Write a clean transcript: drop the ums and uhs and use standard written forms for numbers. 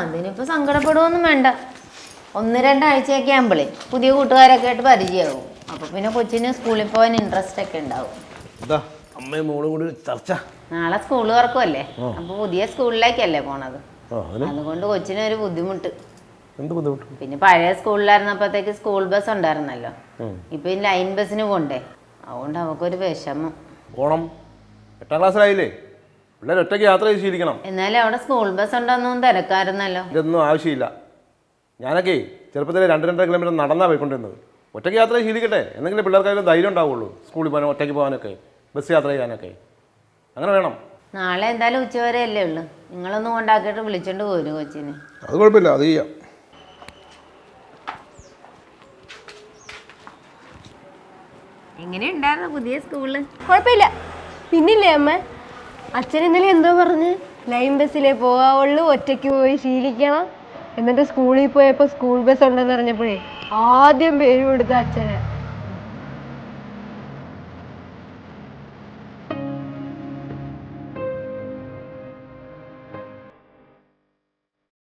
അതിനിപ്പോൾ സങ്കടപ്പെടുവൊന്നും വേണ്ട. 1-2 ആഴ്ചയൊക്കെ ആകുമ്പോഴേ പുതിയ കൂട്ടുകാരൊക്കെ ആയിട്ട് പരിചയമാവും. അപ്പോൾ പിന്നെ കൊച്ചിന് സ്കൂളിൽ പോകാൻ ഇൻട്രസ്റ്റ് ഒക്കെ ഉണ്ടാവും. അമ്മയും മോളും കൂടി ചർച്ച. നാളെ സ്കൂൾ തുറക്കുമല്ലേ, അപ്പോൾ പുതിയ സ്കൂളിലേക്കല്ലേ പോണത്. അതുകൊണ്ട് കൊച്ചിനൊരു ബുദ്ധിമുട്ട്. പിന്നെ പഴയ സ്കൂളിലായിരുന്നപ്പോഴത്തേക്ക് സ്കൂൾ ബസ് ഉണ്ടായിരുന്നല്ലോ, ഇപ്പൊ ലൈൻ ബസ്സിന് പോണ്ടേ. അതുകൊണ്ട് അവക്കൊരു വിഷമം. പോണം, 8ാം ക്ലാസ്സിലായില്ലേ, പിള്ളേർ ഒറ്റയ്ക്ക് യാത്ര ചെയ്ത് ശീലിക്കണം. എന്നാലും അവിടെ സ്കൂൾ ബസ് ഉണ്ടോന്നും തിരക്കായിരുന്നല്ലോ. ഇതൊന്നും ആവശ്യമില്ല. ഞാനൊക്കെ ചെറുപ്പത്തിൽ 2-2.5 കിലോമീറ്റർ നടന്നാണ് പോയിക്കൊണ്ടിരുന്നത്. ഒറ്റയ്ക്ക് യാത്ര ശീലിക്കട്ടെ, എന്തെങ്കിലും പിള്ളേർക്കായാലും ധൈര്യം ഉണ്ടാവുള്ളൂ സ്കൂളിൽ പോകാനും ഒറ്റയ്ക്ക് പോകാനൊക്കെ, ബസ് യാത്ര ചെയ്യാനൊക്കെ. അങ്ങനെ വേണം. നാളെ എന്തായാലും ഉച്ചവരെ അല്ലേ ഉള്ളു, നിങ്ങളൊന്നും കൊണ്ടാക്കിയിട്ട് വിളിച്ചോണ്ട് പോരും കൊച്ചിന്. അത് കുഴപ്പമില്ല, അത് ചെയ്യാം. എങ്ങനെയുണ്ടായിരുന്നു പുതിയ സ്കൂള്? കുഴപ്പമില്ല. പിന്നില്ലേ അമ്മ, അച്ഛൻ ഇന്നലെ എന്തോ പറഞ്ഞ് ലൈൻ ബസ്സിലേ പോകാവുള്ളൂ, ഒറ്റയ്ക്ക് പോയി ശീലിക്കണം. എന്നിട്ട് സ്കൂളിൽ പോയപ്പോൾ സ്കൂൾ ബസ് ഉണ്ടെന്ന് അറിഞ്ഞപ്പോഴേ ആദ്യം പേര് കൊടുത്ത അച്ഛനെ.